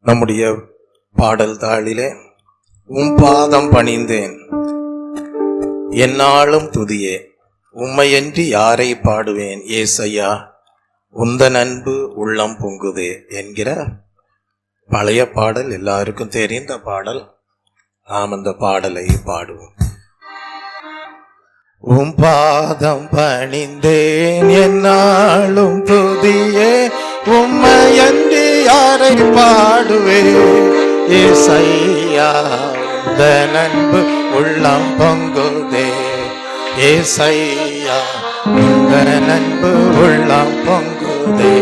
நம்முடைய பாடல் தாளிலே உம் பாதம் பணிந்தேன் என்னாலும் துதியே, உம்மையன்றி யாரை பாடுவேன் ஏசையா, உந்தன் அன்பு உள்ளம் பொங்குதே என்கிற பழைய பாடல் எல்லாருக்கும் தெரிந்த பாடல். நாம் அந்த பாடலை பாடுவோம். உம் பாதம் பணிந்தேன் என்னாலும் துதியே, உம்மையன்றி யாரை பாடுவேன் ஏசையா, உந்தன் அன்பு உள்ளம் பொங்குதே ஏசையா, உந்தன் அன்பு உள்ளம் பொங்குதே.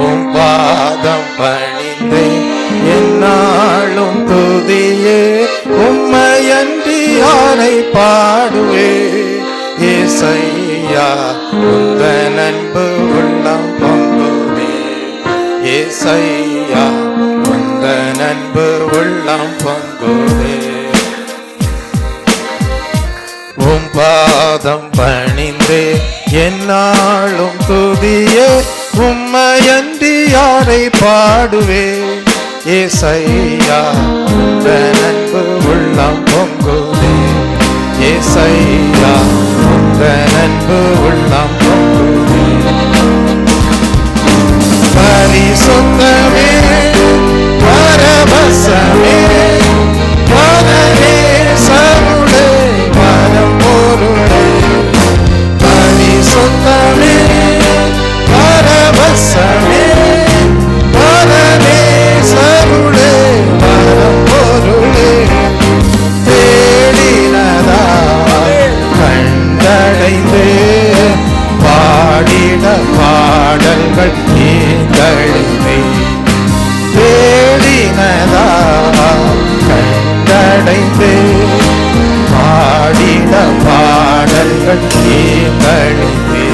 உம் பாதம் பணிந்தேன் என்னாலும் துதியே, உம்மையன்றி யாரை பாடுவே ஏசையா, உந்தன் அன்பு உள்ளம் பொங்குதே ஏசையா, உந்தன் அன்பு உள்ளம் பொங்குதே. உம் பாதம் பணிந்தே என்னாலும் துதியே, உம்மையன்றி யாரை பாடுவே ஏசையா, உந்தன் அன்பு உள்ளம் பொங்குதே ஏசையா, உந்தன் அன்பு உள்ளம் பொங்குதே. பரிசுத்தமே பரவசமே பரமேசருளே பரம்பொருளே, பரிசுத்தமே பரவசமே பரமேசருளே பரம்பொருளே, தேடினதா கண்டடைந்து பாடிட பாடல்கள் நீந்தழிந்தே, தேடினதா கண்டடைந்து பாடிட பாடல்கள் நீந்தழிந்தே.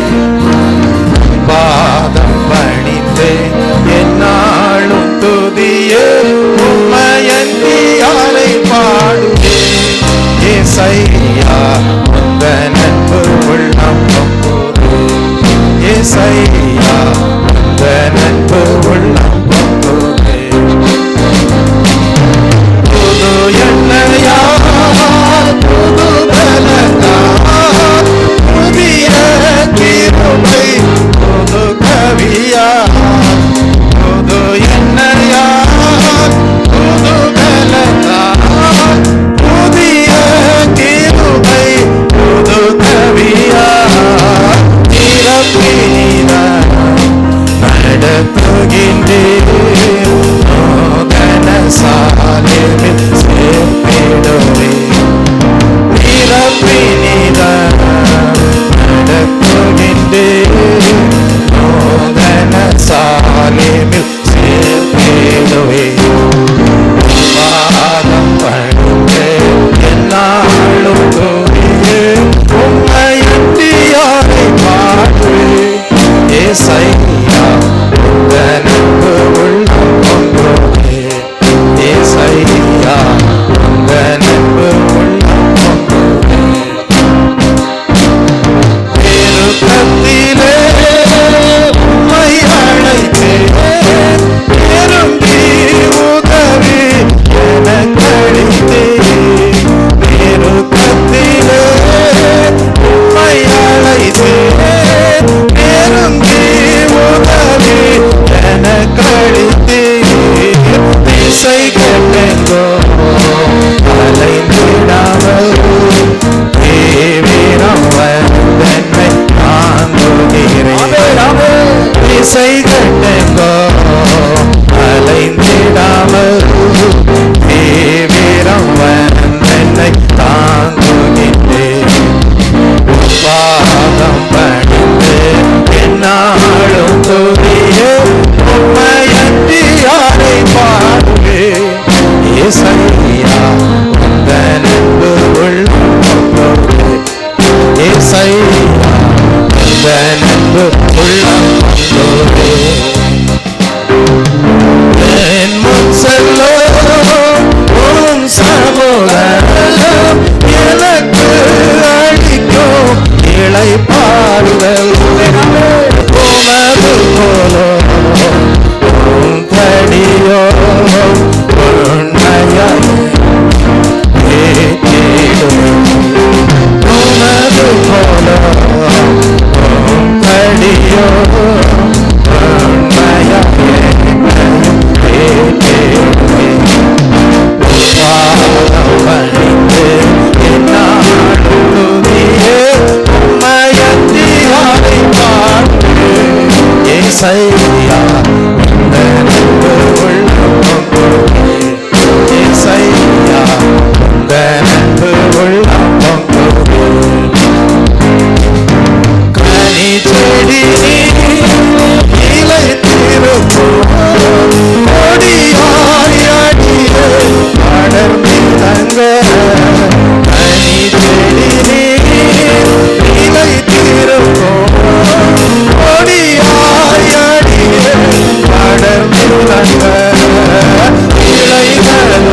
பாதம் பணிந்தே என்னாலும் துதியே, உம்மையன்றி யாரை பாடுவே ஏசையா, உந்தன் அன்பு உள்ளம் பொங்குதே ஏசையா, உந்தன் அன்பு உள்ளம் பொங்குதே. புது எண்ணெயா புது பலனா புதிய கிருபை புது கவியா, புது எண்ணெயா புது பலனா புதிய கிருபை புது கவியா, நிரப்பினார் நடத்துகின்றேன் நூதன சாலையில் சேர்ப்பிடுவே, நிரப்பினார் நடத்துகின்றேன் நூதன சாலையில் சேர்ப்பிடுவே. பாதம் பணிந்தே என்னாலும் துதியே, உம்மையன்றி யாரை பாடுவே ஏசையா, உந்தன் அன்பு உள்ளம் பொங்குதே ஏசையா, உந்தன் அன்பு உள்ளம் பொங்குதே. பெருக்கத்திலே ஏசையா உந்த அன்பு உள்ளம் பொங்குதே. ஏசையா உந்த அன்பு உள்ளம் பொங்குதே. கனி செடி இலை திருப்போம் கொடியாய் அடியே அடர்ந்து தங்க. கனி செடி இலை திருப்போம் கொடியாய் அடியே அடர்ந்து தங்க. இலைகளும்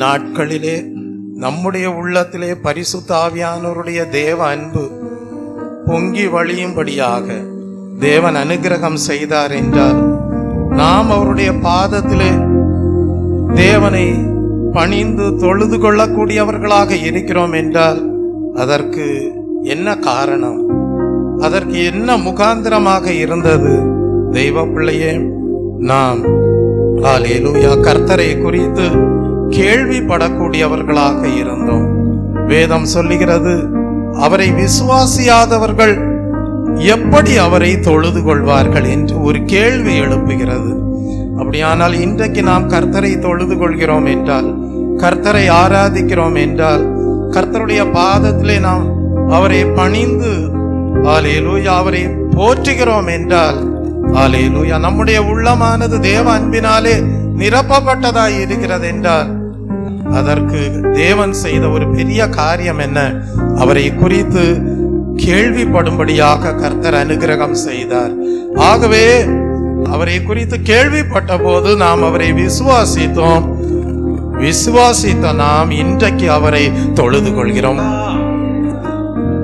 நாட்களிலே நம்முடைய உள்ளத்திலே பரிசுத்த ஆவியானவருடைய தேவ அன்பு பொங்கி வழியும்படியாக தேவன் அனுகிரகம் செய்தார் என்றால் நாம் அவருடைய பாதத்திலே தேவனை பணிந்து தொழுது கொள்ளக்கூடியவர்களாக இருக்கிறோம் என்றால் அதற்கு என்ன காரணம், அதற்கு என்ன முகாந்திரமாக இருந்தது? தெய்வ பிள்ளையே, நாம் ஹல்லேலூயா கர்த்தரை குறித்து கேள்விப்படக்கூடியவர்களாக இருந்தோம். வேதம் சொல்லுகிறது, அவரை விசுவாசியாதவர்கள் எப்படி அவரை தொழுது கொள்வார்கள் என்று ஒரு கேள்வி எழுப்புகிறது. அப்படியானால் இன்றைக்கு நாம் கர்த்தரை தொழுது கொள்கிறோம் என்றால், கர்த்தரை ஆராதிக்கிறோம் என்றால், கர்த்தருடைய பாதத்திலே நாம் அவரை பணிந்து ஹல்லேலூயா அவரை போற்றுகிறோம் என்றால், ஹல்லேலூயா நம்முடைய உள்ளமானது தேவ அன்பினாலே நிரப்பப்பட்டதாய் இருக்கிறது என்றால், அதற்கு தேவன் செய்த ஒரு பெரிய காரியம் என்ன? அவரை குறித்து கேள்விப்படும்படியாக கர்த்தர் அனுகிரகம் செய்தார். ஆகவே அவரை குறித்து கேள்விப்பட்ட போது நாம் அவரை விசுவாசித்தோம். விசுவாசித்த நாம் இன்றைக்கு அவரை தொழுது கொள்கிறோம்.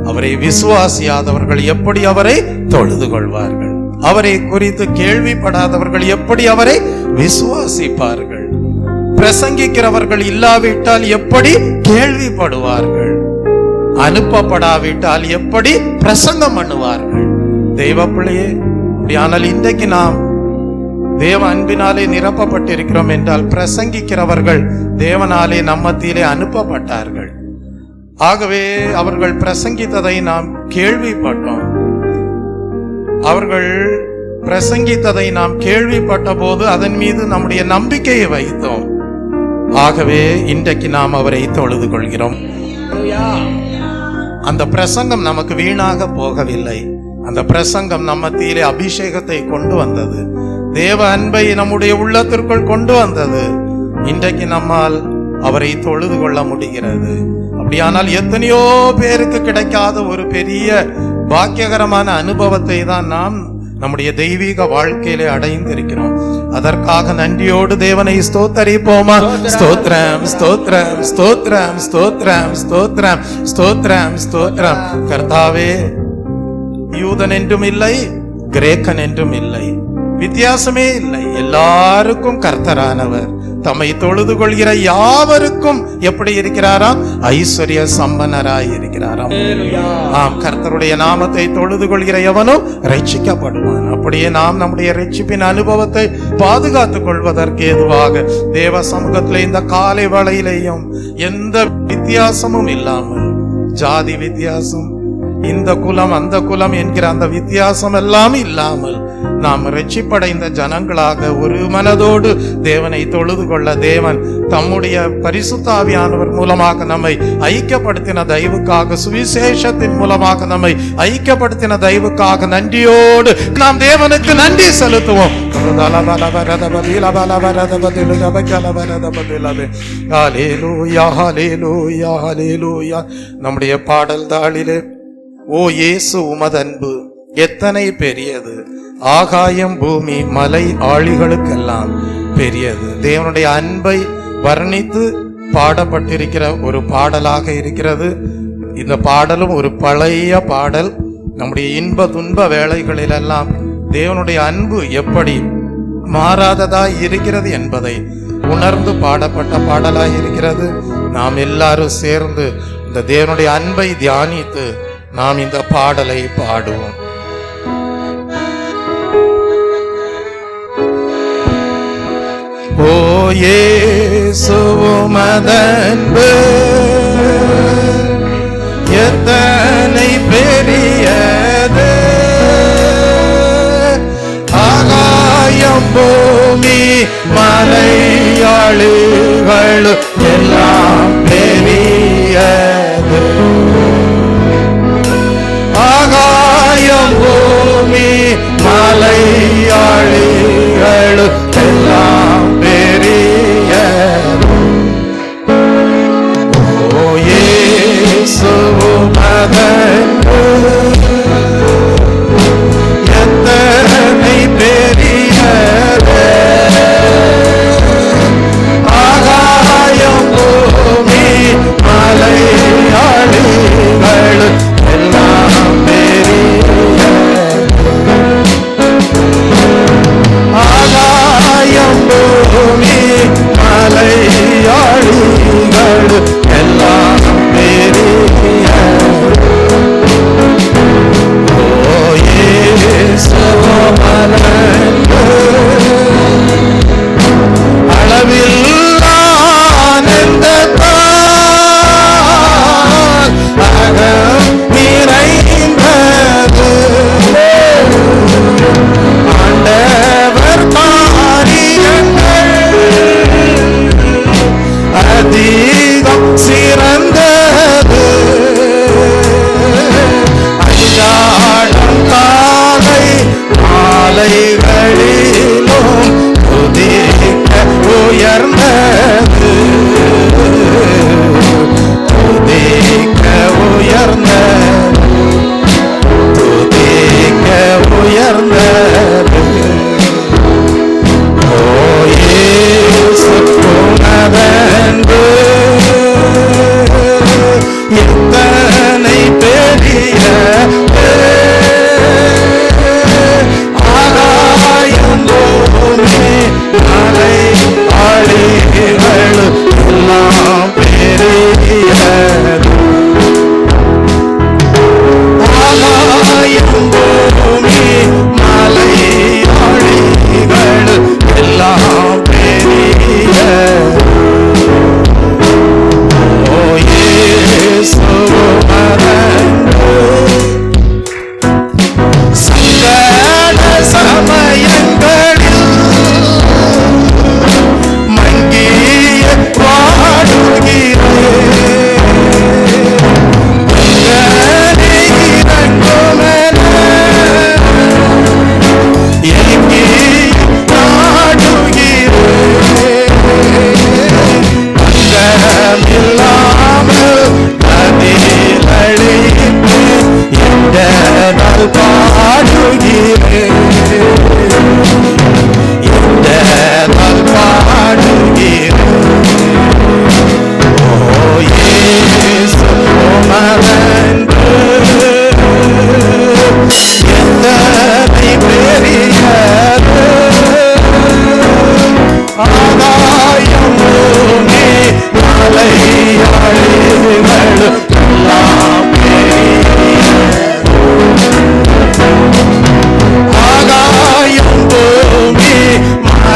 அவரை விசுவாசியாதவர்கள் எப்படி அவரை தொழுது கொள்வார்கள்? அவரை குறித்து கேள்விப்படாதவர்கள் எப்படி அவரை விசுவாசிப்பார்கள்? பிரசங்கிக்கிறவர்கள் இல்லாவிட்டால் எப்படி கேள்விப்படுவார்கள்? அனுப்பப்படாவிட்டால் எப்படி பிரசங்கம் பண்ணுவார்கள்? தெய்வ பிள்ளையே, ஆனால் இன்றைக்கு நாம் தேவ அன்பினாலே நிரப்பப்பட்டிருக்கிறோம் என்றால் பிரசங்கிக்கிறவர்கள் தேவனாலே நம்மத்திலே அனுப்பப்பட்டார்கள். ஆகவே அவர்கள் பிரசங்கித்ததை நாம் கேள்விப்பட்டோம். அவர்கள் பிரசங்கித்ததை நாம் கேள்விப்பட்ட போது அதன் மீது நம்முடைய நம்பிக்கையை வைத்தோம். ஆகவே இன்றைக்கு நாம் அவரை தொழுது கொள்கிறோம். அந்த பிரசங்கம் நமக்கு வீணாக போகவில்லை. அந்த பிரசங்கம் நம்ம மத்தியிலே அபிஷேகத்தை கொண்டு வந்தது. தேவ அன்பை நம்முடைய உள்ளத்திற்குள் கொண்டு வந்தது. இன்றைக்கு நம்மால் அவரை தொழுது கொள்ள முடிகிறது. அப்படியானால் எத்தனையோ பேருக்கு கிடைக்காத ஒரு பெரிய பாக்கியகரமான அனுபவத்தை தான் நாம் நம்முடைய தெய்வீக வாழ்க்கையிலே அடைந்திருக்கிறோம். அதற்காக நன்றியோடு தேவனை ஸ்தோத்தரிப்போமா? ஸ்தோத்ரம் ஸ்தோத்ரம் ஸ்தோத்ரம் ஸ்தோத்ரம் ஸ்தோத்ரம் ஸ்தோத்ரம் ஸ்தோத்ரம். கர்த்தாவே, யூதன் என்றும் இல்லை, கிரேக்கன் என்றும் இல்லை, வித்தியாசமே இல்லை. எல்லாருக்கும் கர்த்தரானவர் தம்மை தொழுது கொள்கிற யாவருக்கும் எப்படி இருக்கிறாராம்? ஐஸ்வர்ய சம்பனராய் இருக்கிறாராம். ஆம், கர்த்தருடைய நாமத்தை தொழுது கொள்கிற எவனும் ரட்சிக்கப்படுவான். அப்படியே நாம் நம்முடைய ரட்சிப்பின் அனுபவத்தை பாதுகாத்துக் கொள்வதற்கு ஏதுவாக தேவ சமூகத்திலே இந்த காலை வேளையிலேயும் எந்த வித்தியாசமும் இல்லாமல், ஜாதி வித்தியாசம், இந்த குலம் அந்த குலம் என்கிற அந்த வித்தியாசம் எல்லாம் இல்லாமல் நாம் ரட்சிப்படைந்த ஜனங்களாக ஒரு மனதோடு தேவனை தொழுது கொள்ள தேவன் தம்முடைய பரிசுத்த ஆவியானவர் மூலமாக நம்மை ஐக்கியப்படுத்தின தயவுக்காக, சுவிசேஷத்தின் மூலமாக நம்மை ஐக்கியப்படுத்தின தயவுக்காக நன்றியோடு நாம் தேவனுக்கு நன்றி செலுத்துவோம். நம்முடைய பாடல் தாளிலே, ஓ இயேசு உமது அன்பு எத்தனை பெரியது, ஆகாயம் பூமி மலை ஆழிகளுக்கெல்லாம் பெரியது. தேவனுடைய அன்பை வர்ணித்து பாடப்பட்டிருக்கிற ஒரு பாடலாக இருக்கிறது. இந்த பாடலும் ஒரு பழைய பாடல். நம்முடைய இன்ப துன்ப வேளைகளிலெல்லாம் தேவனுடைய அன்பு எப்படி மாறாததாய் இருக்கிறது என்பதை உணர்ந்து பாடப்பட்ட பாடலாய் இருக்கிறது. நாம் எல்லாரும் சேர்ந்து இந்த தேவனுடைய அன்பை தியானித்து நாம் இந்த பாடலை பாடுவோம். ஓ இயேசு உமது அன்பு எத்தனை பெரியது, ஆகாயம் பூமி மலையாளிகள் எல்லாம் பெரியது, ஆகாயம் பூமி மலையாளிகள் எல்லாம் பெரியது. ஓ இயேசு உமது அன்பு எத்தனை பெரியது, ஆகாயம் பூமி மலையாளிகள் எல்லாம் பெரியது, ஆகாயம்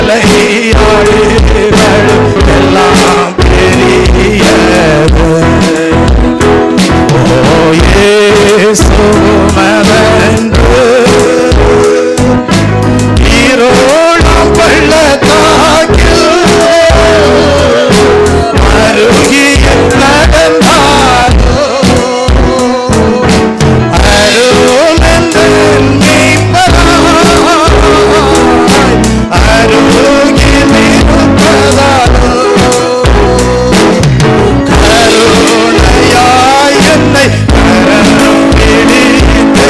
மலையாடுகளும் எல்லாம் பெரியது. ஓ இயேசுமதன்று ஈரோடாம் பள்ளத்தாக்கில் அருகிய நடந்தாரோ அருளந்தன் மீட்பராய் அருகில் இருப்பதாலோ கருணையாய் என்னை கரம் பிடித்து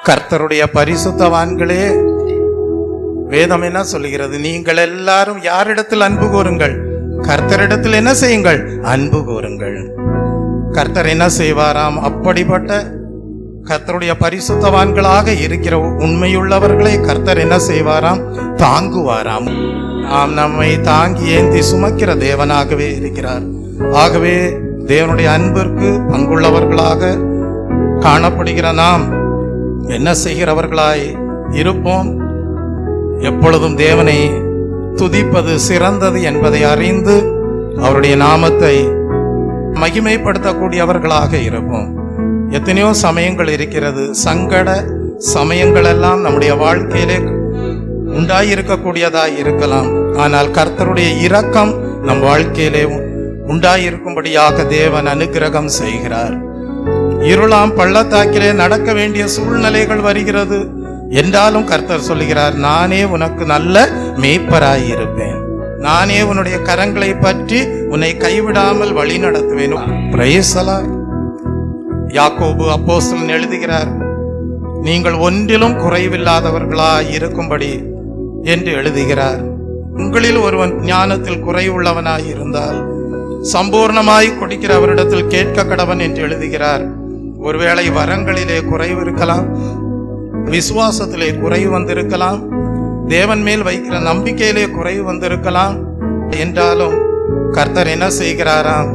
கர்த்தருடைய பரிசுத்தவான்களே, வேதம் என்ன சொல்லுகிறது? நீங்கள் எல்லாரும் யாரிடத்தில் அன்பு கூறுங்கள்? கர்த்தரிடத்தில் என்ன செய்யுங்கள்? அன்பு கூறுங்கள். கர்த்தர் என்ன செய்வாராம்? அப்படிப்பட்ட கர்த்தருடைய பரிசுத்தவான்களாக இருக்கிற உண்மையுள்ளவர்களை கர்த்தர் என்ன செய்வாராம்? தாங்குவாராம். நம்மை தாங்கி ஏந்தி சுமக்கிற தேவனாகவே இருக்கிறார். ஆகவே தேவனுடைய அன்பிற்கு பங்குள்ளவர்களாக காணப்படுகிற நாம் என்ன செய்கிறவர்களாய் இருப்போம்? எப்பொழுதும் தேவனை துதிப்பது சிறந்தது என்பதை அறிந்து அவருடைய நாமத்தை மகிமைப்படுத்தக்கூடியவர்களாக இருப்போம். எத்தனையோ சமயங்கள் இருக்கிறது, சங்கட சமயங்கள் எல்லாம் நம்முடைய வாழ்க்கையிலே உண்டாயிருக்கக்கூடியதாய் இருக்கலாம். ஆனால் கர்த்தருடைய இரக்கம் நம் வாழ்க்கையிலே உண்டாயிருக்கும்படியாக தேவன் அனுக்கிரகம் செய்கிறார். இருளாம் பள்ளத்தாக்கிலே நடக்க வேண்டிய சூழ்நிலைகள் வருகிறது என்றாலும் கர்த்தர் சொல்லுகிறார், நானே உனக்கு நல்ல மேய்ப்பராயிருப்பேன், நானே உன்னுடைய கரங்களை பற்றி உன்னை கைவிடாமல் வழி நடத்துவேன். Praise the Lord. யாக்கோபு அப்போஸ்தலன் எழுதுகிறார், நீங்கள் ஒன்றிலும் குறைவில்லாதவர்களாய் இருக்கும்படி என்று எழுதுகிறார். உங்களில் ஒருவன் ஞானத்தில் குறைவுள்ளவனாய் இருந்தால் சம்பூர்ணமாய் கொடுக்கிற அவரிடத்தில் கேட்க கடவன் என்று எழுதுகிறார். ஒருவேளை வரங்களிலே குறைவு இருக்கலாம், விசுவாசத்திலே குறைவு வந்திருக்கலாம், தேவன் மேல் வைக்கிற நம்பிக்கையிலே குறைவு வந்திருக்கலாம். என்றாலும் கர்த்தர் என்ன செய்கிறாராம்?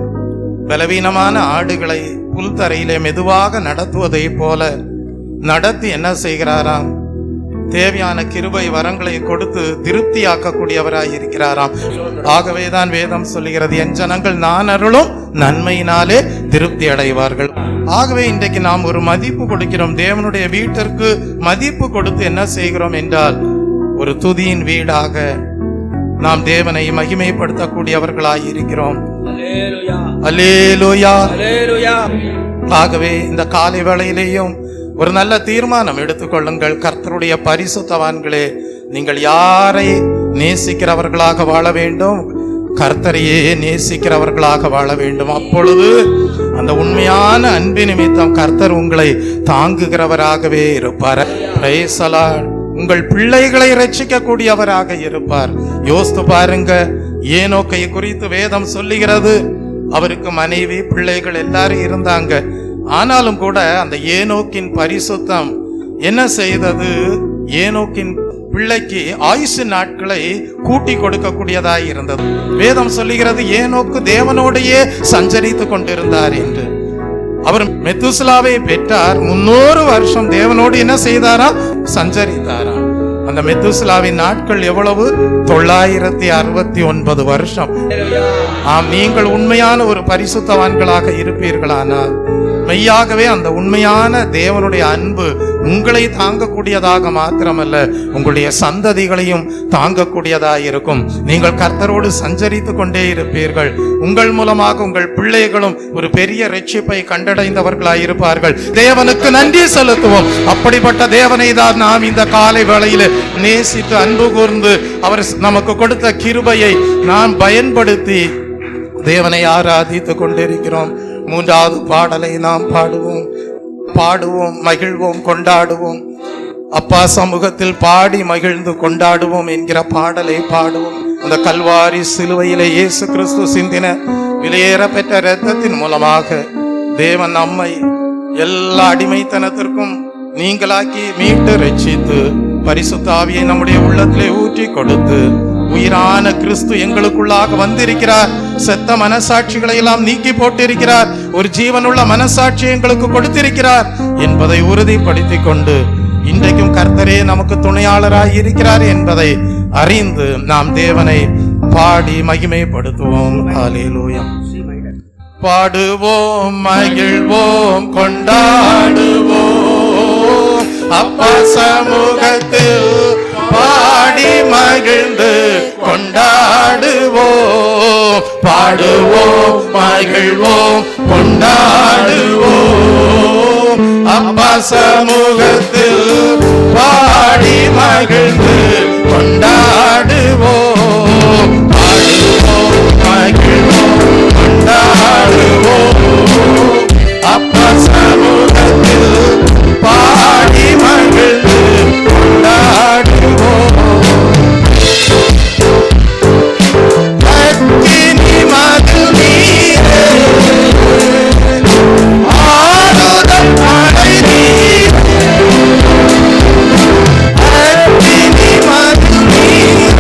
பலவீனமான ஆடுகளை புல்தரையிலே மெதுவாக நடத்துவதை போல நடத்தி என்ன செய்கிறாராம்? தேவையான கிருபை வரங்களை கொடுத்து திருப்தியாக்கக்கூடியவராய் இருக்கிறாராம். ஆகவேதான் வேதம் சொல்லுகிறது, என் ஜனங்கள் நான் அருளும் நன்மையினாலே திருப்தி அடைவார்கள். ஆகவே இன்றைக்கு நாம் ஒரு மதிப்பு கொடுக்கிறோம். தேவனுடைய வீட்டிற்கு மதிப்பு கொடுத்து என்ன செய்கிறோம் என்றால், ஒரு துதியின் வீடாக நாம் தேவனை மகிமைப்படுத்தக்கூடியவர்களாய் இருக்கிறோம். அல்லேலூயா, அல்லேலூயா. ஆகவே இந்த காலை வேளையிலேயும் ஒரு நல்ல தீர்மானம் எடுத்துக்கொள்ளுங்கள். கர்த்தருடைய பரிசுத்தவான்களே, நீங்கள் யாரை நேசிக்கிறவர்களாக வாழ வேண்டும்? கர்த்தரையே நேசிக்கிறவர்களாக வாழ வேண்டும். அப்பொழுது அந்த உண்மையான அன்பு நிமித்தம் கர்த்தர் உங்களை தாங்குகிறவராகவே இருப்பார். Praise the Lord. உங்கள் பிள்ளைகளை ரட்சிக்க கூடியவராக இருப்பார். யோசித்து பாருங்க, ஏனோக்கை குறித்து வேதம் சொல்லுகிறது, அவருக்கு மனைவி பிள்ளைகள் எல்லாரும் இருந்தாங்க. ஆனாலும் கூட அந்த ஏனோக்கின் பரிசுத்தம் என்ன செய்தது? ஏனோக்கின் பிள்ளைக்கு ஆயுசு நாட்களை கூட்டி கொடுக்கக்கூடியதாய் இருந்தது. வேதம் சொல்லுகிறது, ஏனோக்கு தேவனோடையே சஞ்சரித்து கொண்டிருந்தார் என்று. அவர் மெத்துசலாவை பெற்றார். 300 வருஷம் தேவனோடு என்ன செய்தாரா? சஞ்சரித்தாரா. அந்த மெத்துசலாவின் நாட்கள் எவ்வளவு? 969 வருஷம். ஆம், நீங்கள் உண்மையான ஒரு பரிசுத்தவான்களாக இருப்பீர்களானால் மெய்யாகவே அந்த உண்மையான தேவனுடைய அன்பு உங்களை தாங்கக்கூடியதாக மாத்திரமல்ல, உங்களுடைய சந்ததிகளையும் தாங்கக்கூடியதாக இருக்கும். நீங்கள் கர்த்தரோடு சஞ்சரித்து கொண்டே இருப்பீர்கள். உங்கள் மூலமாக உங்கள் பிள்ளைகளும் ஒரு பெரிய ரட்சிப்பை கண்டடைந்தவர்களாய் இருப்பார்கள். தேவனுக்கு நன்றி செலுத்துவோம். அப்படிப்பட்ட தேவனை தான் நாம் இந்த காலை வேளையில் நேசித்து அன்பு கூர்ந்து அவர் நமக்கு கொடுத்த கிருபையை நாம் பயன்படுத்தி தேவனை ஆராதித்து கொண்டிருக்கிறோம். 3வது பாடலை நாம் பாடுவோம், மகிழ்வோம், கொண்டாடுவோம். அப்பா சமூகத்தில் பாடி மகிழ்ந்து கொண்டாடுவோம் என்கிற பாடலை பாடுவோம். அந்த கல்வாரி சிலுவையிலே இயேசு கிறிஸ்து சிந்தின விலையேற பெற்ற இரத்தத்தின் மூலமாக தேவன் நம்மை எல்லா அடிமைத்தனத்திற்கும் நீங்களாக்கி மீட்டு ரட்சித்து பரிசுத்த ஆவியை நம்முடைய உள்ளத்திலே ஊற்றி கொடுத்து உயிரான கிறிஸ்து எங்களுக்குள்ளாக வந்திருக்கிறார். செத்த மனசாட்சிகளை எல்லாம் நீக்கி போட்டிருக்கிறார். ஒரு ஜீவனுள்ள மனசாட்சி எங்களுக்கு கொடுத்திருக்கிறார் என்பதை உறுதிப்படுத்திக் கொண்டு இன்றைக்கும் கர்த்தரே நமக்கு துணையாளராய் இருக்கிறார் என்பதை அறிந்து நாம் தேவனை பாடி மகிமைப்படுத்துவோம். ஹல்லேலூயா. பாடுவோம், மகிழ்வோம், கொண்டாடுவோம். அப்பா சமூகத்தில் பாடி மகிழ்ந்து கொண்டாடுவோம். பாடுவோம், மகிழ்வோம், கொண்டாடுவோம். அப்பா சமூகத்தில் பாடி மகிழ்ந்து கொண்டாடுவோம். பாடுவோம், மகிழ்வோம், கொண்டாடுவோம். அப்பா சமூகத்தில் பாடி மகிழ்ந்து கொண்டாடுவோம். அக்கினி மது நீரே, ஆறுதல் மழை நீரே. அக்கினி மது நீரே,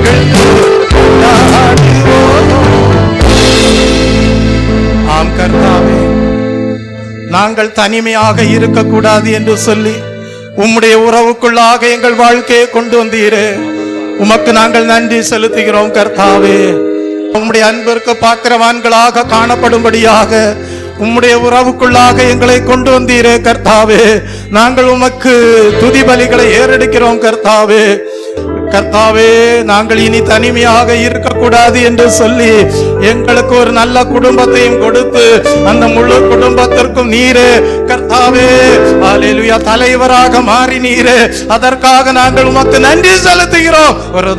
மகிழ்ந்து கொண்டாடுவோம். ஆம் கர்த்தாவே, நாங்கள் தனிமையாக இருக்கக்கூடாது என்று சொல்லி உம்முடைய உறவுக்குள்ளாக எங்கள் வாழ்க்கையை கொண்டு வந்தீரே, உமக்கு நாங்கள் நன்றி செலுத்துகிறோம் கர்த்தாவே. உம்முடைய அன்பிற்கு பாத்திரவான்களாக காணப்படும்படியாக உம்முடைய உறவுக்குள்ளாக எங்களை கொண்டு வந்தீரே கர்த்தாவே. நாங்கள் உமக்கு துதி பலிகளை ஏறெடுக்கிறோம் கர்த்தாவே. கர்த்தாவே, நாங்கள் இனி தனிமையாக இருக்கக்கூடாது என்று சொல்லி எங்களுக்கு ஒரு நல்ல குடும்பத்தையும் கொடுத்து அந்த முழு குடும்பத்திற்கும் நீரே கர்த்தாவே ஹல்லேலூயா தலைவராக மாறி நீரே, அதற்காக நாங்கள் உமக்கு நன்றி செலுத்துகிறோம். ஒரு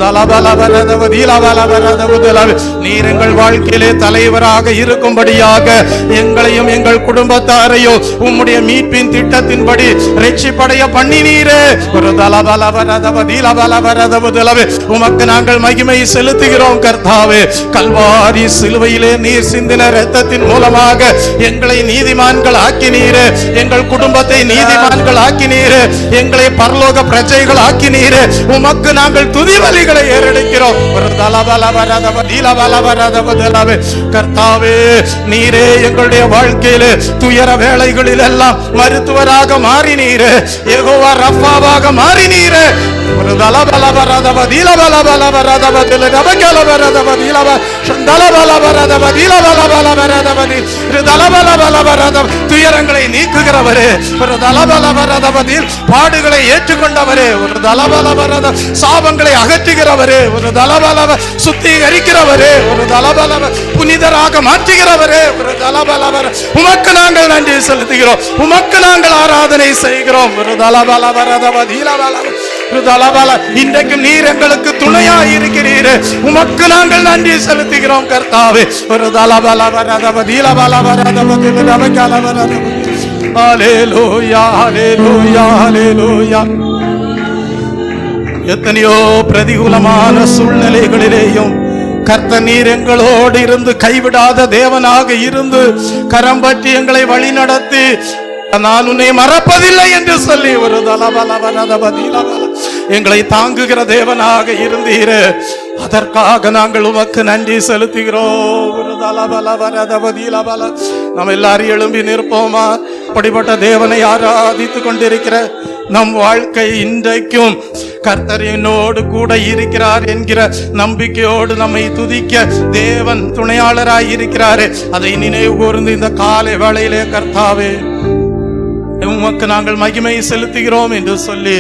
நீர் எங்கள் வாழ்க்கையிலே தலைவராக இருக்கும்படியாக எங்களையும் எங்கள் குடும்பத்தாரையும் உம்முடைய மீட்பின் திட்டத்தின்படி ரட்சிப்படைய பண்ணி நீரே. ஒரு உமக்கு நாங்கள் மகிமை செலுத்துகிறோம் கர்த்தாவே. கல்வாரி சிலுவையிலே நீர் சிந்தின இரத்தத்தின் மூலமாக எங்களை நீதிமான்கள் ஆக்கினீரே, எங்கள் குடும்பத்தை நீதிமான்கள் ஆக்கினீரே, எங்களை பரலோக பிரஜைகள் ஆக்கினீரே. உமக்கு நாங்கள் துதி பலிகளை ஏறெடுக்கிறோம். கர்த்தாவே, நீரே எங்களுடைய வாழ்க்கையிலே துயர வேளைகளில் எல்லாம் மருத்துவராக மாறினீரே, யெகோவா ரஃபாவாக மாறினீரே. துயரங்களை நீக்குகிறவரே, பாடுகளை ஏற்றுக்கொண்டவரே, ஒரு தலபலவரத சாபங்களை அகற்றுகிறவரே, ஒரு தலபலவ சுத்திகரிக்கிறவரே, ஒரு தலபலவ புனிதராக மாற்றுகிறவரே, ஒரு தலபலவர உமக்கு நாங்கள் நன்றி செலுத்துகிறோம். உமக்கு நாங்கள் ஆராதனை செய்கிறோம். ஒரு தலபலவரதவ தீலபலவ இன்றைக்கும் நீர் எங்களுக்கு துணையா இருக்கிறீர். உமக்கு நாங்கள் நன்றி செலுத்துகிறோம் கர்த்தாவே. ஒரு எத்தனையோ பிரதிகூலமான சூழ்நிலைகளிலேயும் கர்த்தர் நீர் எங்களோடு இருந்து கைவிடாத தேவனாக இருந்து கரம் பற்றி எங்களை வழி நடத்தி நான் உன்னை மறப்பதில்லை என்று சொல்லி ஒரு எங்களை தாங்குகிற தேவனாக இருந்தீரே, அதற்காக நாங்கள் உமக்கு நன்றி செலுத்துகிறோம். நம்ம எல்லாரும் எழும்பி நிற்போமா? அப்படிப்பட்ட தேவனை ஆராதித்துக் கொண்டிருக்கிற நம் வாழ்க்கை இன்றைக்கும் கர்த்தர் என்னோடு கூட இருக்கிறார் என்கிற நம்பிக்கையோடு நம்மை துதிக்க தேவன் துணையாளராய் இருக்கிறாரே, அதை நினைவு கூர்ந்து இந்த காலை வேளையிலே கர்த்தாவே உமக்கு நாங்கள் மகிமை செலுத்துகிறோம் என்று சொல்லி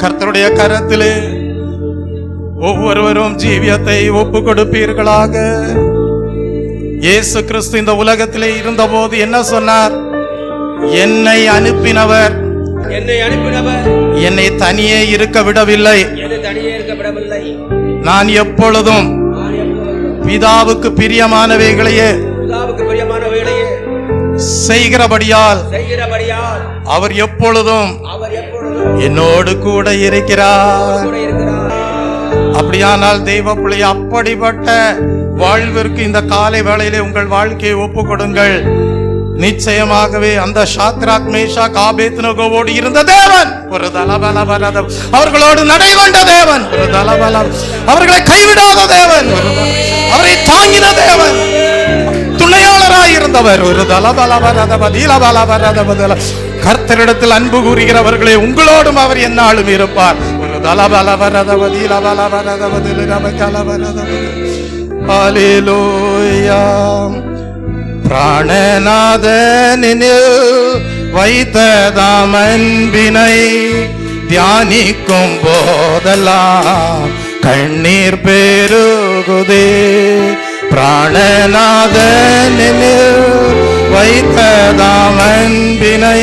கர்த்தருடைய கரத்திலே ஒவ்வொருவரும் ஜீவியத்தை ஒப்பு கொடுப்பீர்களாக. இயேசு கிறிஸ்து இந்த உலகத்திலே இருந்த போது என்ன சொன்னார்? என்னை அனுப்பினவர் என்னை தனியே இருக்க விடவில்லை, நான் எப்பொழுதும் பிதாவுக்கு பிரியமானவைகளையே செய்கிறபடியால் அவர் எப்பொழுதும் என்னோடு கூட இருக்கிறார். அப்படியானால் தெய்வ பிள்ளை, அப்படிப்பட்ட வாழ்விற்கு இந்த காலை வேளையிலே உங்கள் வாழ்க்கையை ஒப்பு கொடுங்கள். நிச்சயமாகவே அந்த ஷாத்ராக் மேஷாக் ஆபேத்நேகோவோடு இருந்த தேவன் ஒரு தலபலவரதம், அவர்களோடு நடைகொண்ட தேவன் ஒரு தலபல, அவர்களை கைவிடாத தேவன், அவரை தாங்கின தேவன், துணையாளராய் இருந்தவர் ஒரு தலபலவரதபதீலபலவரதபதல. கர்த்தரிடத்தில் அன்பு கூறுகிறவர்களே, உங்களோடும் அவர் என்னாலும் இருப்பார். ஒரு தலபலவரதபதீலபலவரதபதலபகலவரதபத. ஹல்லேலூயா. பிராணநாதனில் வைத்ததாம் அன்பினை தியானிக்கும் போதெல்லாம் கண்ணீர் பெருகுதே. பிராணநாதனில் வைத்ததாம் அன்பினை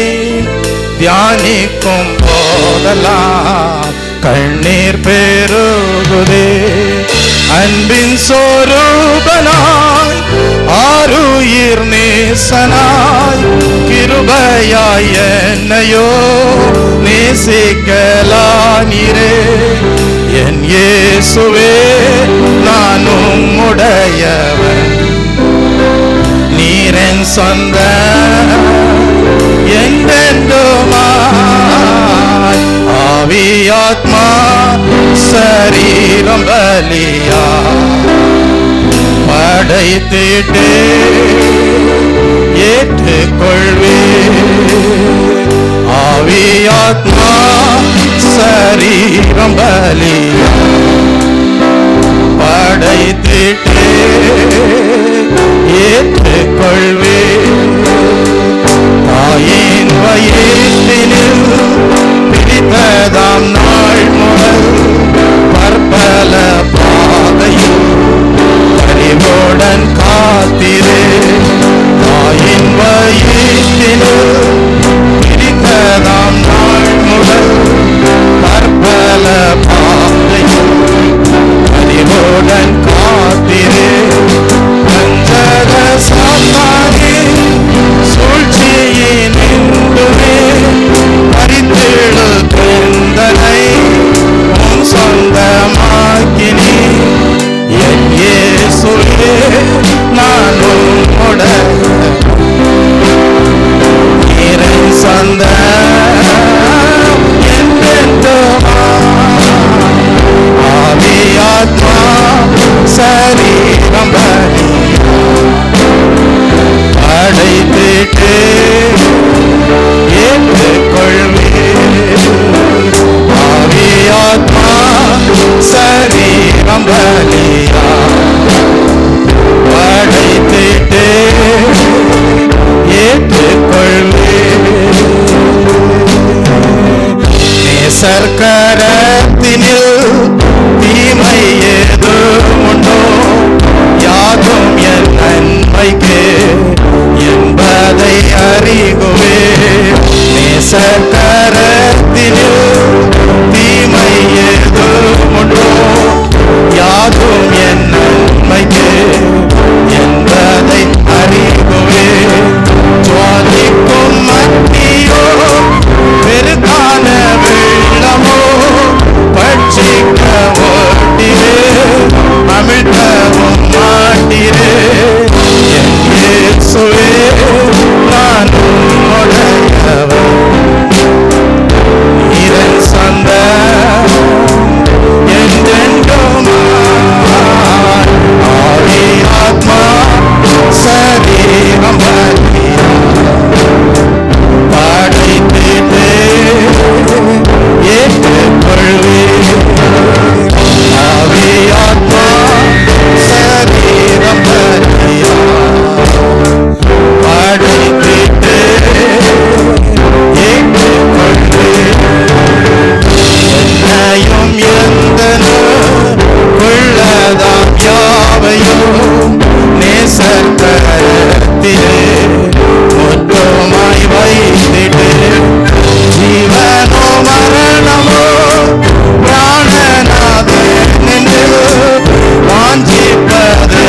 தியானிக்கும் போதெல்லாம் கண்ணீர் பெருகுதே. அன்பின் சொரூபனாய் ஆருயிர் நேசனாய் கிருபையாய் என்னையோ நேசிக்கலானீரே. என் இயேசுவே, நான் உம்முடையவன், நீரென் சொந்த என்றென்றுமாய் ஆவி ஆத்மா சரீரம் பலிய படைத்திட்டு ஏற்றுக்கொள்வே. ஆவியாத்மா சரீரம் பலியா படைத்திட்டு ஏற்றுக்கொள்வே. தாயின் வயிற்றினில் பிடித்ததாம் நாள் முதல் பற்பல பாதையில் பரிவுடன் காத்திரே. தாயின் வயிற்றினில் பிடித்ததாம் நாள் முதல் பற்பல பாதையில் பரிவுடன் காத்திரே. பஞ்சக சாத்தானே சூழ்ச்சியினின்றுமே பறித்திடு கந்தனை உன் சொந்தமாக்கினே. என் இயேசுவே நான் உம்முடைய நீரின் சொந்தம் என்றென்றுமா. ஆவியாத்மா சரீரம் படைத்திட்டு ஏற்றுக்கொள்வே. ஆவியாத்மா சரீரம் பலியா படைத்திட்டு ஏற்றுக்கொள்வே. நேசர்கரத்தினில் தீமை ஏதும் உண்டோ? யாதும் என் நன்மைக்கு என்பதை அறிகுவே. நேசர்கரத்தினில் தீமை ஏதும் உண்டோ? யாதும் என் நன்மைக்கு என்பதை அறிகுவே. ஜுவாலிக்கும் மத்தியோ பெருகான வெள்ளமோ பட்சிக்க ஓட்டிரே அமிழ்த்தவும் மாட்டிரே. என் இயேசுவே நான் உம்முடையவன் நீரின் சொந்தம் என்றென்றுமாய். ஆவியாத்மா சரீரம் பலியா படைத்திட்டு ஏற்றுக்கொள்வே. ஆவியாத்மா சரீரம் பலியா படைத்திட்டு ஏற்றுக்கொள்வே. என்னையும் எந்தனும் உள்ளதாம் யாவையும் நேசர்கரத்திலே மொத்தமாய் வைத்திட்டு. ஜீவனோ மரணமோ பிராணநாதனில் வாஞ்சிப்பதெதுவோ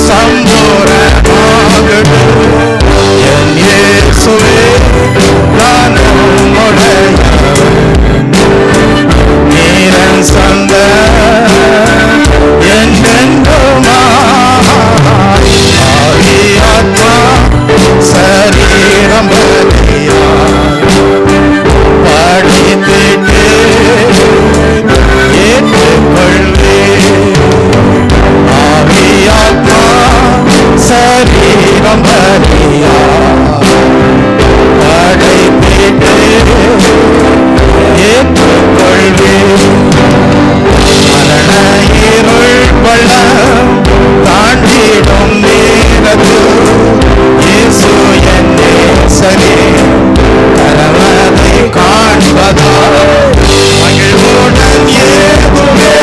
சம்பூரணமாகட்டும். என் இயேசுவே நான் உம்முடையவன் நீரின் சொந்தம் என்றென்றுமாய். ஆவியாத்மா சரீரம் பலியா படைத்திட்டு ஏற்றுக்கொள்வே. ஆவியாத்மா சரீரம் பலியா படைத்திட்டு ஏற்றுக்கொள்வே. மரண இருள் பள்ளம் தாண்டிடும் நேரத்தில் இயேசு என் நேசரே கரவதை காண்பதால் மகிழ்வுடன் ஏகுவே.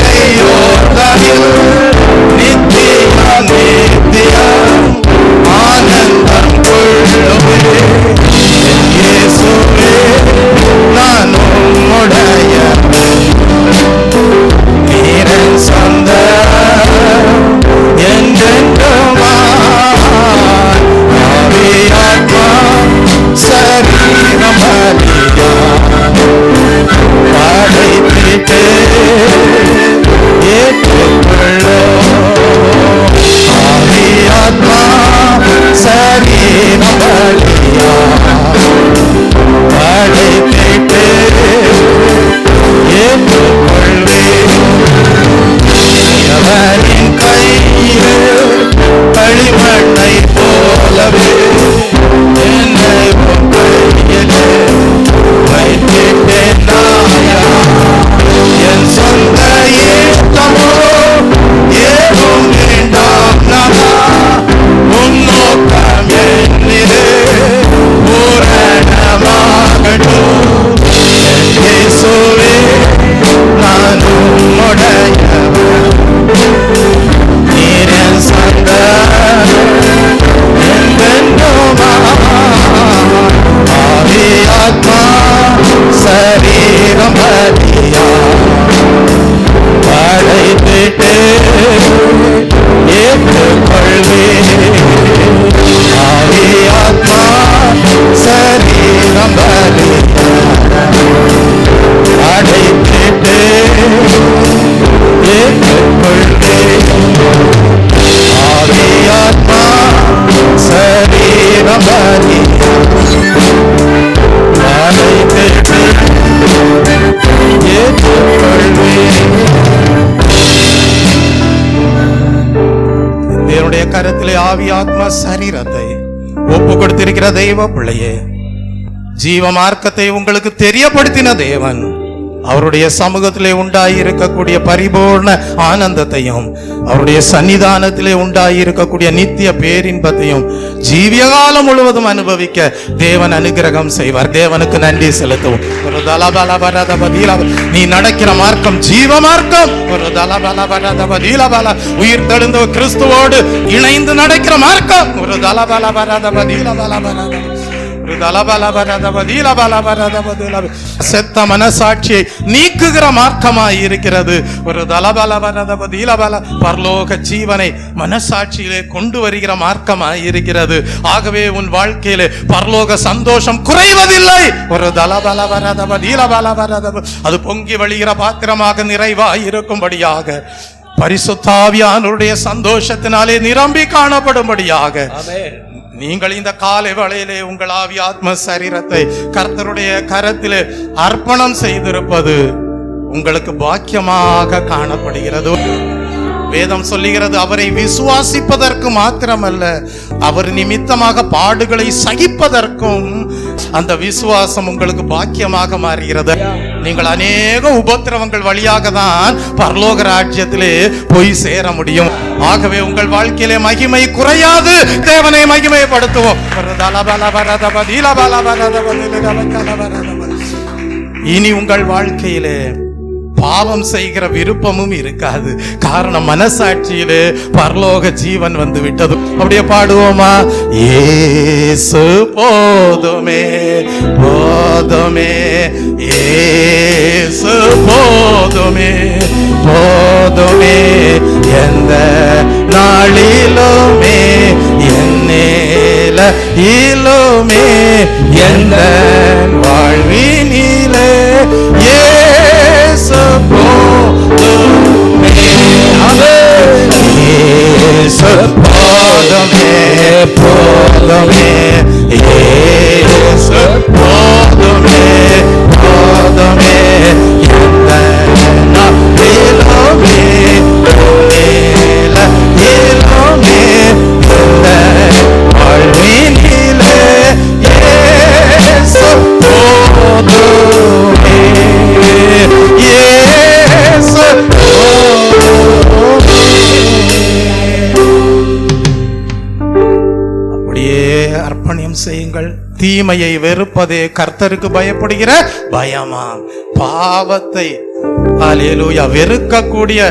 அக்கரையோர்தனில் நித்தியம் நித்தியம் ஆனந்தம் கொள்ளுவே. என் இயேசுவே நான் உம்முடையவன் நீரின் சொந்தம் என்றென்றுமாய். ஆவியாத்மா சரீரம் பலியா படைத்திட்டு ஏற்றுக்கொள்ளோ. ஆவியாத்மா சரீரம் பலியா படைத்திட்டு ஏற்றுக்கொள்வே. ஆவி ஆத்மா சரீரத்தை ஒப்பு கொடுத்திருக்கிற தெய்வ பிள்ளையே, ஜீவ மார்க்கத்தை உங்களுக்கு தெரியப்படுத்தின தேவன் அவருடைய சமூகத்திலே உண்டாயிருக்கக்கூடிய பரிபூர்ண ஆனந்தத்தையும் அவருடைய சன்னிதானத்திலே உண்டாயிருக்கக்கூடிய நித்திய பேரின்பத்தையும் ஜீவிய காலம் முழுவதும் அனுபவிக்க தேவன் அனுகிரகம் செய்வார். தேவனுக்கு நன்றி செலுத்துவோம். ஒரு தலபலபரதபதீல, நீ நடக்கிற மார்க்கம் ஜீவ மார்க்கம். ஒரு தலபலபரதபதீலபல, உயிர் தெழுந்த கிறிஸ்துவோடு இணைந்து நடக்கிற மார்க்கம். ஒரு தலபலபரதபதீலபலபரத, செத்த மனசாட்சியை நீக்குகிற மார்க்கமாய் இருக்கிறது. ஒரு பரலோக ஜீவனை மனசாட்சியிலே கொண்டு வருகிற மார்க்கமாய் இருக்கிறது. ஆகவே உன் வாழ்க்கையிலே பரலோக சந்தோஷம் குறைவதில்லை. ஒரு அது பொங்கி வழிகிற பாத்திரமாக நிறைவாய் இருக்கும்படியாக, பரிசுத்த ஆவியானவருடைய சந்தோஷத்தினாலே நிரம்பி காணப்படும்படியாக நீங்கள் இந்த காலை வேளையிலே உங்கள் ஆவி ஆத்ம சரீரத்தை கர்த்தருடைய கரத்திலே அர்ப்பணம் செய்திருப்பது உங்களுக்கு பாக்கியமாக காணப்படுகிறது. வேதம் சொல்லுகிறது, அவரை விசுவாசிப்பதற்கு மாத்திரமல்ல, அவர் நிமித்தமாக பாடுகளை சகிப்பதற்கும் அந்த விசுவாசம் உங்களுக்கு பாக்கியமாக மாறுகிறது. நீங்கள் அநேக உபத்திரவங்கள் வழியாக தான் பரலோக ராஜ்யத்திலே போய் சேர முடியும். ஆகவே உங்கள் வாழ்க்கையிலே மகிமை குறையாது. தேவனை மகிமைப்படுத்துவோம். இனி உங்கள் வாழ்க்கையிலே பாவம் செய்கிற விருப்பமும் இருக்காது. காரணம், மனசாட்சியிலே பரலோக ஜீவன் வந்து விட்டது. அப்படியே பாடுவோமா? இயேசு போதுமே போதுமே, இயேசு போதுமே போதுமே, எந்த நாளிலுமே என்னேலுமே எந்த வாழ்வினிலே இயேசு போதுமே. இயேசு போதுமே போதுமே, இயேசு போதுமே போதுமே, எந்த நாளிலுமே என்னேலுமே எந்த வாழ்வினிலே இயேசு போதுமே. அப்படியே அர்ப்பணியம் செய்யுங்கள். தீமையை வெறுப்பதே கர்த்தருக்கு பயப்படுகிற பயமா. பாவத்தை அல்லேலூயா வெறுக்கக்கூடிய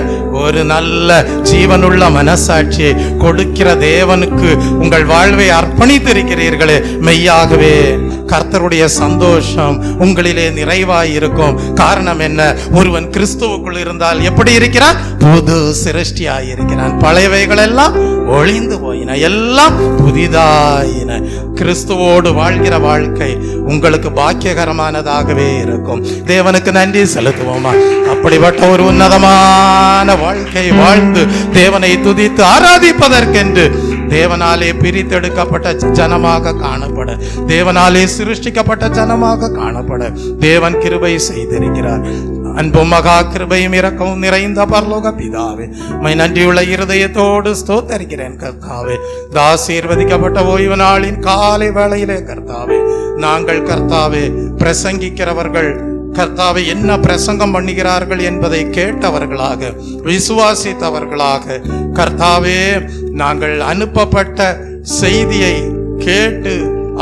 ஒரு நல்ல ஜீவனுள்ள மனசாட்சியை கொடுக்கிற தேவனுக்கு உங்கள் வாழ்வை அர்ப்பணித்திருக்கிறீர்களே, மெய்யாகவே கர்த்தருடைய சந்தோஷம் உங்களிலே நிறைவாய் இருக்கும். காரணம் என்ன? ஒருவன் கிறிஸ்துவுக்குள் இருந்தால் எப்படி இருக்கிறான்? புது சிருஷ்டியாய் இருக்கிறான். பழையவைகள் எல்லாம் ஒளிந்து போயின, எல்லாம் புதிதாயின. கிறிஸ்துவோடு வாழ்கிற வாழ்க்கை உங்களுக்கு பாக்கியகரமானதாகவே இருக்கும். தேவனுக்கு நன்றி செலுத்துவோமா? அப்படிப்பட்ட ஒரு உன்னதமான வாழ்க்கை வாழ்ந்து தேவனை துதித்து ஆராதிப்பதற்கென்று தேவனாலே பிரித்தெடுக்கப்பட்ட ஜனமாக காணப்பட, தேவனாலே சிருஷ்டிக்கப்பட்ட ஜனமாக காணப்பட தேவன் கிருபை செய்திருக்கிறார். அன்பும் மகா கிருபையும் இரக்கமும் நிறைந்த பரலோக பிதாவே, மை நன்றியுள்ள இருதயத்தோடு ஸ்தோத்தரிக்கிறேன் கர்த்தாவே. ஆசீர்வதிக்கப்பட்ட ஓய்வு நாளின் காலை வேளையிலே கர்த்தாவே, நாங்கள் கர்த்தாவே பிரசங்கிக்கிறவர்கள் கர்த்தாவே என்ன பிரசங்கம் பண்ணுகிறார்கள் என்பதை கேட்டவர்களாக, விசுவாசித்தவர்களாக கர்த்தாவே, நாங்கள் அனுப்பப்பட்ட செய்தியை கேட்டு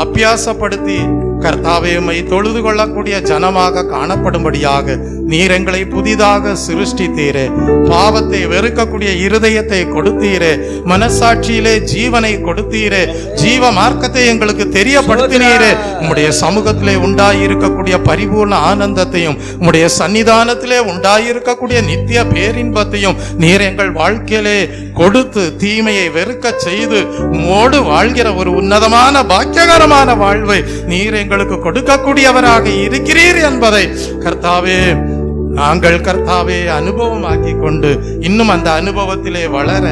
அபியாசப்படுத்தி கர்த்தாவே உம்மை தொழுது கொள்ளக்கூடிய ஜனமாக காணப்படும்படியாக நீர் எங்களை புதிதாக சிருஷ்டித்தீரே. பாவத்தை வெறுக்கக்கூடிய இருதயத்தை கொடுத்தீரே, மனசாட்சியிலே ஜீவனை கொடுத்தீரே, ஜீவ மார்க்கத்தை எங்களுக்கு தெரியப்படுத்தினீரே. உம்முடைய சமூகத்திலே உண்டாயிருக்கக்கூடிய பரிபூர்ண ஆனந்தத்தையும் உம்முடைய சன்னிதானத்திலே உண்டாயிருக்கக்கூடிய நித்திய பேரின்பத்தையும் நீர் எங்கள் வாழ்க்கையிலே கொடுத்து தீமையை வெறுக்க செய்து உம்மோடு வாழ்கிற ஒரு உன்னதமான பாக்கியகரமான வாழ்வை நீர் எங்களுக்கு கொடுக்கக்கூடியவராக இருக்கிறீர் என்பதை கர்த்தாவே நாங்கள் கர்த்தாவே அனுபவமாக்கி கொண்டு இன்னும் அந்த அனுபவத்திலே வளர,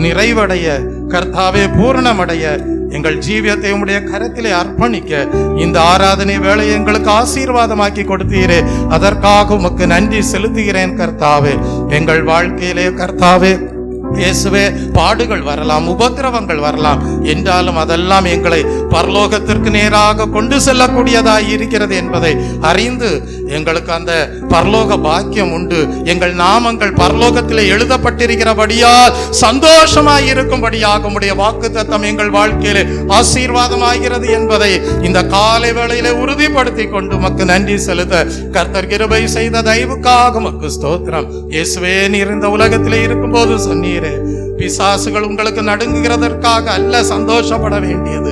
நிறைவடைய, கர்த்தாவே பூரணமடைய எங்கள் ஜீவியத்தை உம்முடைய கரத்திலே அர்ப்பணிக்க இந்த ஆராதனை வேளையை எங்களுக்கு ஆசீர்வாதமாக்கி கொடுத்தீரே. அதற்காக உமக்கு நன்றி செலுத்துகிறேன் கர்த்தாவே. எங்கள் வாழ்க்கையிலே கர்த்தாவே இயேசுவே, பாடுகள் வரலாம், உபத்திரவங்கள் வரலாம், என்றாலும் அதெல்லாம் எங்களை பரலோகத்திற்கு நேராக கொண்டு செல்லக்கூடியதாய் இருக்கிறது என்பதை அறிந்து எங்களுக்கு அந்த பரலோக பாக்கியம் உண்டு. எங்கள் நாமங்கள் பரலோகத்திலே எழுதப்பட்டிருக்கிறபடியால் சந்தோஷமாய் இருக்கும்படியாக உம்முடைய வாக்குத்தத்தம் எங்கள் வாழ்க்கையிலே ஆசீர்வாதமாகிறது என்பதை இந்த காலை வேளையிலே உறுதிப்படுத்தி கொண்டு உமக்கு நன்றி செலுத்த கர்த்தர் கிருபை செய்த தயவுக்காக உமக்கு ஸ்தோத்திரம். இயேசுவே, நீர் இந்த உலகத்திலே இருக்கும்போது சொன்னீரே, பிசாசுகள் உங்களுக்கு நடுங்குகிறதற்காக அல்ல சந்தோஷப்பட வேண்டியது,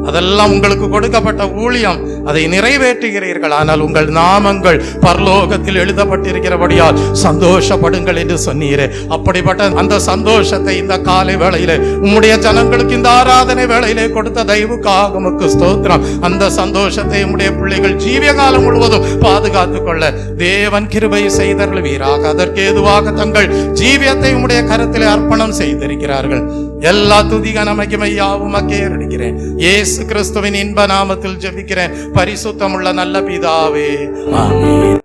அதெல்லாம் உங்களுக்கு கொடுக்கப்பட்ட ஊழியம், அதை நிறைவேற்றுகிறீர்கள். ஆனால் உங்கள் நாமங்கள் பரலோகத்தில் எழுதப்பட்டிருக்கிறபடியால் சந்தோஷப்படுங்கள் என்று சொன்னீரே. அப்படிப்பட்ட அந்த சந்தோஷத்தை இந்த காலை வேளையிலே உம்முடைய ஜனங்களுக்கு இந்த ஆராதனை வேளையிலே கொடுத்த தயவுக்காக உமக்கு ஸ்தோத்திரம். அந்த சந்தோஷத்தை உம்முடைய பிள்ளைகள் ஜீவிய காலம் முழுவதும் பாதுகாத்துக் கொள்ள தேவன் கிருபை செய்தருள்வீராக. அதற்கு ஏதுவாக தங்கள் ஜீவியத்தை உம்முடைய கரத்திலே அர்ப்பணம் செய்திருக்கிறார்கள். எல்லா துதிக மகிமை யாவும் அக்கேறடிக்கிறேன். இயேசு கிறிஸ்துவின் இன்ப நாமத்தில் ஜெபிக்கிறேன் பரிசுத்தமுள்ள நல்ல பிதாவே, ஆமென்.